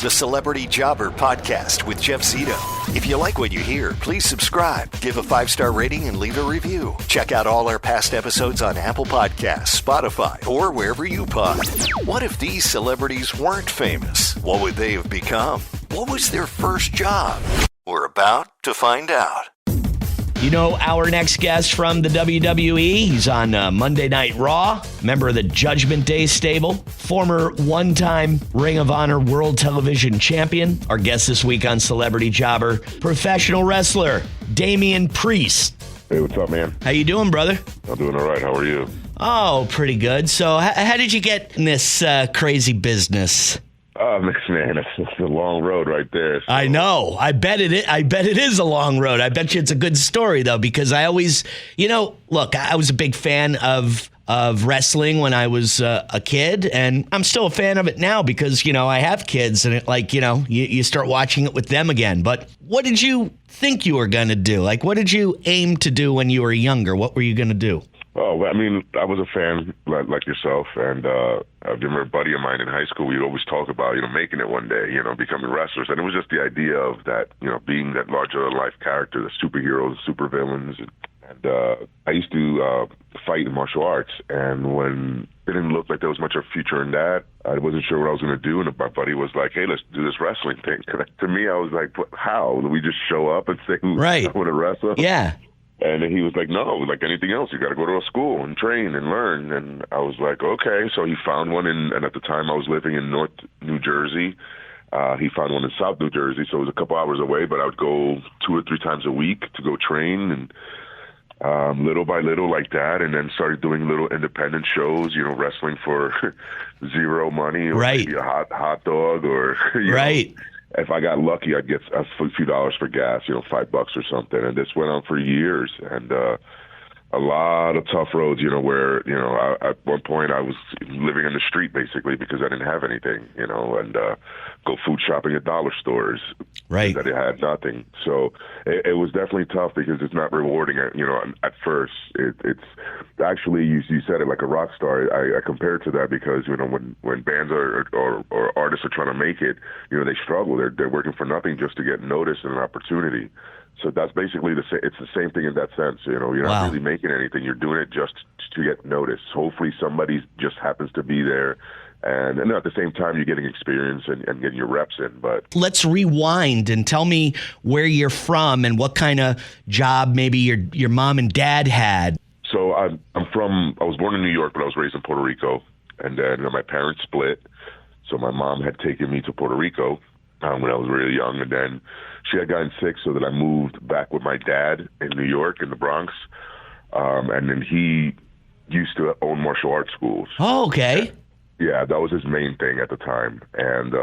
the Celebrity Jobber Podcast with Jeff Zito. If you like what you hear, please subscribe, give a 5-star rating, and leave a review. Check out all our past episodes on Apple Podcasts, Spotify, or wherever you pod. What if these celebrities weren't famous? What would they have become? What was their first job? We're about to find out. You know our next guest from the WWE. He's on Monday Night Raw, member of the Judgment Day stable, former one-time Ring of Honor World Television Champion. Our guest this week on Celebrity Jobber, professional wrestler Damian Priest. Hey, what's up, man? How you doing, brother? I'm doing all right. How are you? Oh, pretty good. So how did you get in this crazy business? Oh, man, it's a long road right there. So. I know. I bet it is a long road. I bet you it's a good story, though, because I always, look, I was a big fan of wrestling when I was a kid, and I'm still a fan of it now because, I have kids, and you start watching it with them again. But what did you think you were going to do? Like, what did you aim to do when you were younger? What were you going to do? Oh, I mean, I was a fan like yourself, and I remember a buddy of mine in high school, we'd always talk about, making it one day, becoming wrestlers. And it was just the idea of that, being that larger-than-life character, the superheroes, supervillains. And I used to fight in martial arts, and when it didn't look like there was much of a future in that, I wasn't sure what I was going to do, and my buddy was like, hey, let's do this wrestling thing. To me, I was like, how? Do we just show up and say, right. I want to wrestle? Yeah. And he was like, no, like anything else, you got to go to a school and train and learn. And I was like, okay. So he found one, and at the time I was living in North New Jersey. He found one in South New Jersey, so it was a couple hours away, but I would go 2 or 3 times a week to go train, and little by little like that, and then started doing little independent shows, wrestling for zero money, or right. maybe a hot dog, or right. If I got lucky, I'd get a few dollars for gas, $5 or something. And this went on for years, and a lot of tough roads, where, at one point I was living on the street basically because I didn't have anything, and go food shopping at dollar stores. Right. That it had nothing. So it was definitely tough because it's not rewarding, at first. It's actually, you said it like a rock star. I compare it to that because, when bands or artists are trying to make it, they struggle. They're working for nothing just to get noticed and an opportunity. So that's basically it's the same thing in that sense. You're not really making anything. You're doing it just to get noticed. Hopefully somebody just happens to be there. And at the same time, you're getting experience and getting your reps in. But let's rewind and tell me where you're from and what kind of job maybe your mom and dad had. So I was born in New York, but I was raised in Puerto Rico. And then my parents split. So my mom had taken me to Puerto Rico when I was really young. And then she had gotten sick, so that I moved back with my dad in New York, in the Bronx. And then he used to own martial arts schools. Oh, okay. Yeah, that was his main thing at the time. And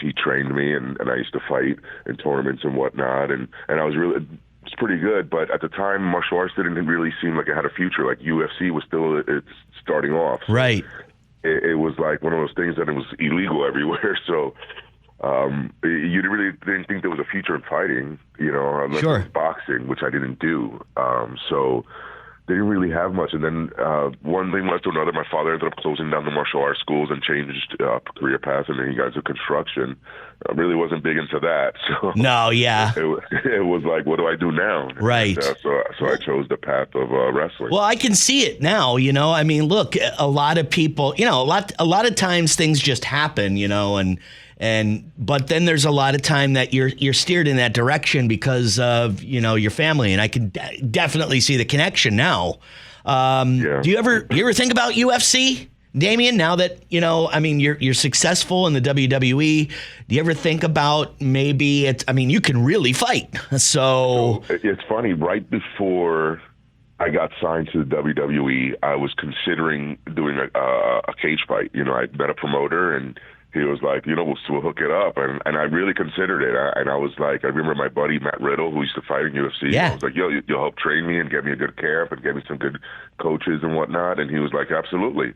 he trained me, and I used to fight in tournaments and whatnot. And I was it's pretty good. But at the time, martial arts didn't really seem like it had a future. Like UFC was still it's starting off. So right. It was like one of those things that it was illegal everywhere. So you really didn't think there was a future in fighting, unless sure. it was boxing, which I didn't do. So they didn't really have much. And then one thing led to another. My father ended up closing down the martial arts schools and changed career paths, and then he got into construction. I really wasn't big into that. So no, yeah. It was like, what do I do now? Right. And, so I chose the path of wrestling. Well, I can see it now, I mean, look, a lot of people, a lot of times things just happen, but then there's a lot of time that you're steered in that direction because of, your family. And I can definitely see the connection now. Yeah. Do you ever think about UFC, Damian, now that, you're successful in the WWE? Do you ever think about maybe you can really fight. So it's funny, right before I got signed to the WWE, I was considering doing a cage fight. I met a promoter, and he was like, we'll hook it up. And I really considered it. And I was like, I remember my buddy, Matt Riddle, who used to fight in UFC. Yeah. I was like, you'll help train me and get me a good camp and get me some good coaches and whatnot. And he was like, absolutely.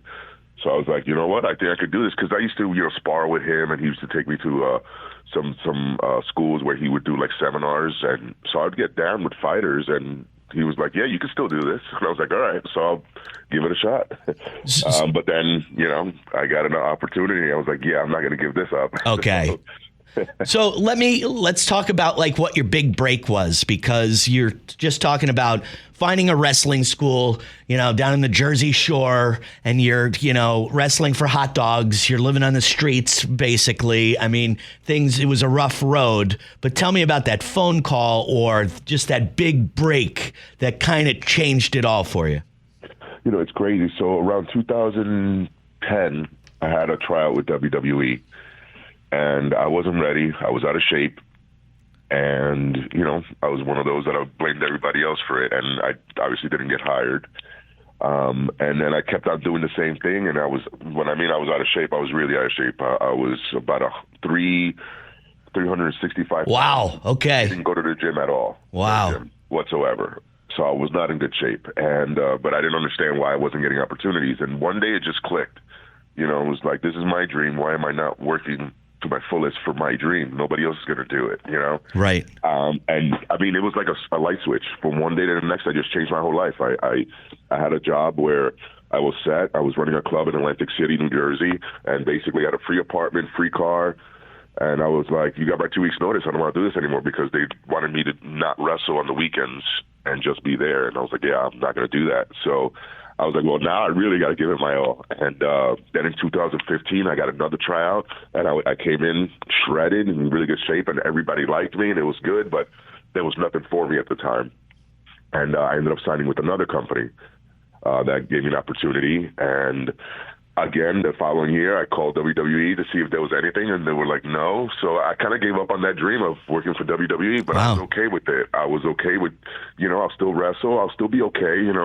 So I was like, you know what? I think I could do this, because I used to, spar with him, and he used to take me to some schools where he would do like seminars. And so I'd get down with fighters, and he was like, yeah, you can still do this. And I was like, all right, so I'll give it a shot. But then, I got an opportunity. I was like, yeah, I'm not going to give this up. Okay. So let's talk about like what your big break was, because you're just talking about finding a wrestling school, down in the Jersey Shore, and you're, wrestling for hot dogs. You're living on the streets, basically. I mean, it was a rough road, but tell me about that phone call or just that big break that kind of changed it all for you. It's crazy. So around 2010, I had a tryout with WWE. And I wasn't ready. I was out of shape. And, I was one of those that I blamed everybody else for it. And I obviously didn't get hired. And then I kept on doing the same thing. And I was out of shape, I was really out of shape. I was about 365. Wow. Okay. I didn't go to the gym at all. Wow. Whatsoever. So I was not in good shape. And, but I didn't understand why I wasn't getting opportunities. And one day it just clicked. It was like, this is my dream. Why am I not working to my fullest for my dream? Nobody else is going to do it, Right. And I mean, it was like a light switch. From one day to the next, I just changed my whole life. I had a job where I was set. I was running a club in Atlantic City, New Jersey, and basically had a free apartment, free car. And I was like, you got my 2 weeks notice. I don't want to do this anymore, because they wanted me to not wrestle on the weekends and just be there. And I was like, yeah, I'm not going to do that. So I was like, well, now I really got to give it my all. And then in 2015, I got another tryout, and I came in shredded and in really good shape, and everybody liked me, and it was good, but there was nothing for me at the time. And I ended up signing with another company that gave me an opportunity. And again, the following year, I called WWE to see if there was anything, and they were like, no. So I kind of gave up on that dream of working for WWE, but wow. I was okay with it. I was okay with, I'll still wrestle. I'll still be okay, and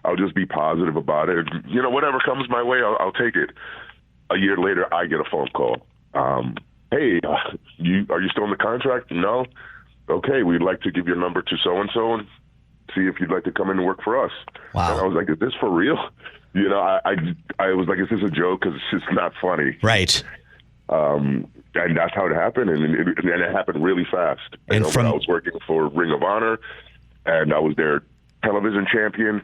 I'll just be positive about it. Whatever comes my way, I'll take it. A year later, I get a phone call. Hey, are you still in the contract? No? Okay, we'd like to give your number to so-and-so and see if you'd like to come in and work for us. Wow. And I was like, is this for real? I was like, is this a joke? Because it's just not funny. Right. And that's how it happened. And it happened really fast. I was working for Ring of Honor, and I was their television champion.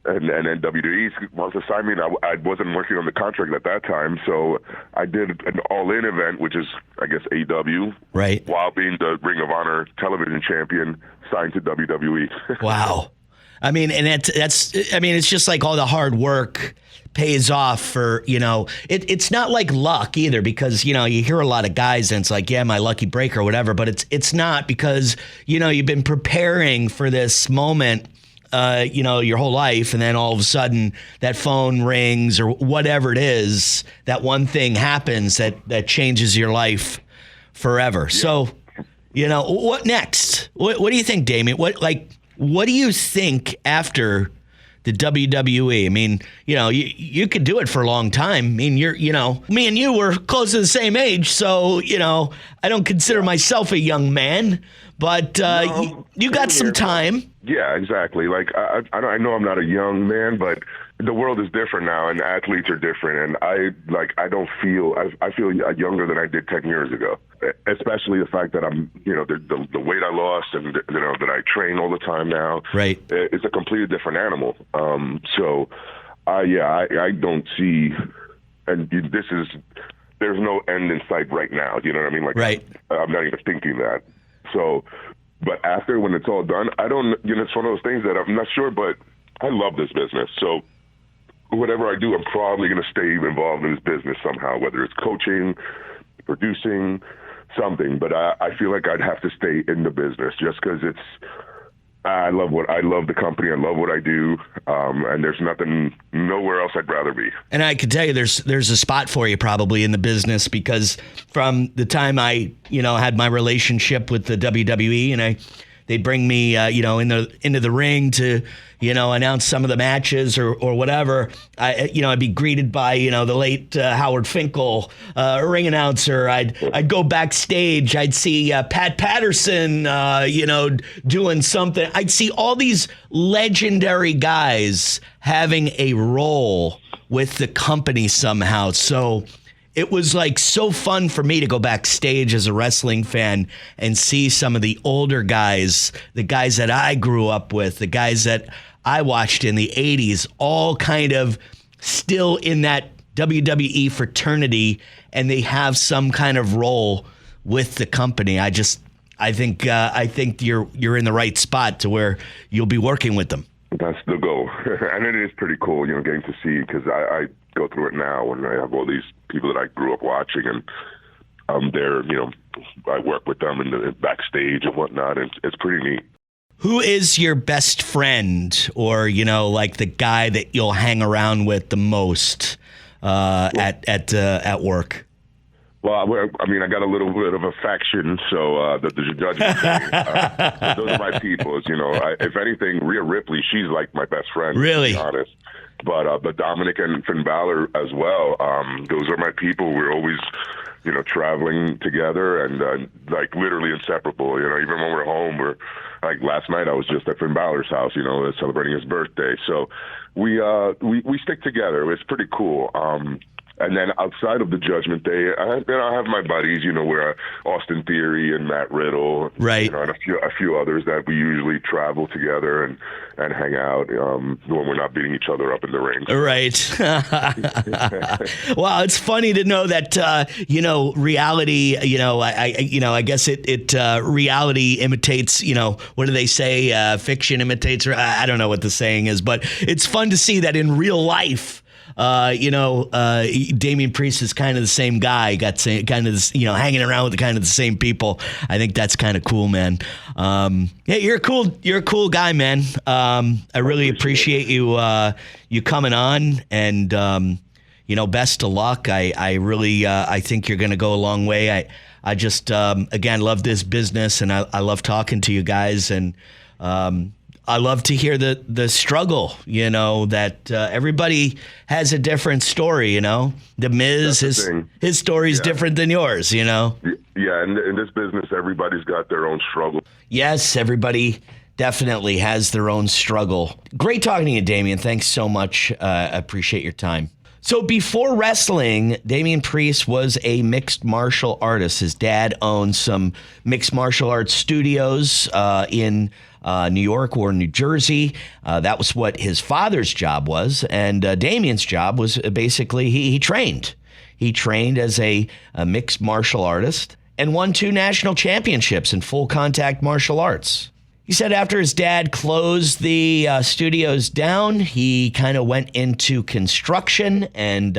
And then WWE wants to sign me, and I wasn't working on the contract at that time. So I did an all-in event, which is, I guess, AEW. Right. While being the Ring of Honor television champion, signed to WWE. Wow. I mean, and it's just like all the hard work pays off for, it's not like luck either, because, you hear a lot of guys and it's like, yeah, my lucky break or whatever, but it's not, because, you've been preparing for this moment, your whole life. And then all of a sudden that phone rings or whatever it is, that one thing happens that changes your life forever. Yeah. So, what next? What do you think, Damian? What do you think after the WWE? I mean, you could do it for a long time. I mean, me and you were close to the same age, so, I don't consider myself a young man, but you got some time. Yeah, exactly. Like, I know I'm not a young man, but the world is different now, and athletes are different, and I feel younger than I did 10 years ago, especially the fact that I'm, the weight I lost, and, that I train all the time now. Right. It's a completely different animal. I don't see, and there's no end in sight right now. Do you know what I mean? Like, right. I'm not even thinking that. So, but after, when it's all done, it's one of those things that I'm not sure, but I love this business. So whatever I do, I'm probably going to stay involved in this business somehow, whether it's coaching, producing, something. But I feel like I'd have to stay in the business just because I love the company. I love what I do. And there's nowhere else I'd rather be. And I can tell you there's a spot for you probably in the business, because from the time I, had my relationship with the WWE, and they bring me, into the ring to, announce some of the matches or whatever. I'd be greeted by, the late Howard Finkel, ring announcer. I'd go backstage. I'd see Pat Patterson, doing something. I'd see all these legendary guys having a role with the company somehow. So it was like so fun for me to go backstage as a wrestling fan and see some of the older guys, the guys that I grew up with, the guys that I watched in the 80s, all kind of still in that WWE fraternity and they have some kind of role with the company. I think you're in the right spot to where you'll be working with them. That's the goal. And it is pretty cool, getting to see, because I go through it now and I have all these people that I grew up watching, and I'm there, I work with them in the backstage and whatnot, and it's pretty neat. Who is your best friend, or, like the guy that you'll hang around with the most at work? Well, I got a little bit of a faction, so the judgment day, those are my peoples. If anything, Rhea Ripley, she's like my best friend. Really? To be honest. But Dominic and Finn Balor as well. Those are my people. We're always, traveling together and like literally inseparable. Even when we're home, we're like last night I was just at Finn Balor's house, celebrating his birthday. So we stick together. It's pretty cool. And then outside of the Judgment Day, I have my buddies, where Austin Theory and Matt Riddle, right, and a few others that we usually travel together and hang out when we're not beating each other up in the ring. Right. Well, it's funny to know that reality. I guess it reality imitates. What do they say? Fiction imitates. I don't know what the saying is, but it's fun to see that in real life. Damian Priest is kind of the same guy, hanging around with kind of the same people. I think that's kind of cool, man. Hey, you're a cool guy, man. I really appreciate you coming on, and best of luck. I think you're going to go a long way. I just, again, love this business, and I love talking to you guys, and, I love to hear the struggle, that everybody has a different story, The Miz, his story is different than yours, Yeah, and in this business, everybody's got their own struggle. Yes, everybody definitely has their own struggle. Great talking to you, Damian. Thanks so much. I appreciate your time. So before wrestling, Damian Priest was a mixed martial artist. His dad owned some mixed martial arts studios in New York or New Jersey. That was what his father's job was. And Damian's job was basically he trained. He trained as a mixed martial artist and won 2 national championships in full contact martial arts. He said after his dad closed the studios down, he kind of went into construction, and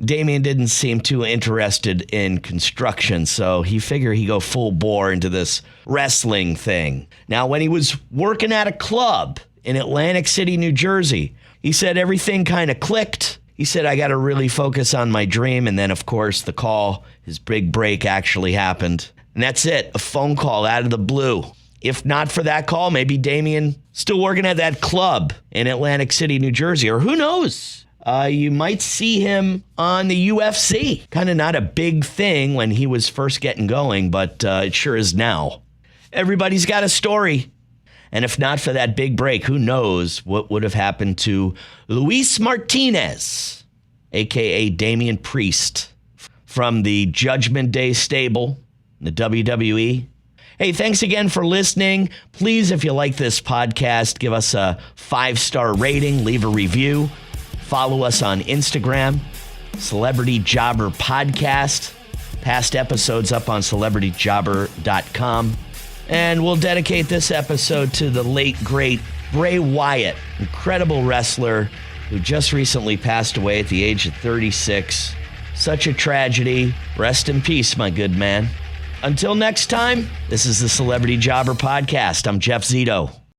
Damian didn't seem too interested in construction, so he figured he'd go full bore into this wrestling thing. Now, when he was working at a club in Atlantic City, New Jersey, he said everything kind of clicked. He said, I got to really focus on my dream, and then, of course, the call, his big break actually happened. And that's it, a phone call out of the blue. If not for that call, maybe Damian still working at that club in Atlantic City, New Jersey, or who knows? You might see him on the UFC. Kind of not a big thing when he was first getting going, but it sure is now. Everybody's got a story. And if not for that big break, who knows what would have happened to Luis Martinez, a.k.a. Damian Priest, from the Judgment Day stable, the WWE. Hey, thanks again for listening. Please, if you like this podcast, give us a 5-star rating, leave a review. Follow us on Instagram, Celebrity Jobber Podcast. Past episodes up on celebrityjobber.com. And we'll dedicate this episode to the late, great Bray Wyatt, incredible wrestler who just recently passed away at the age of 36. Such a tragedy. Rest in peace, my good man. Until next time, this is the Celebrity Jobber Podcast. I'm Jeff Zito.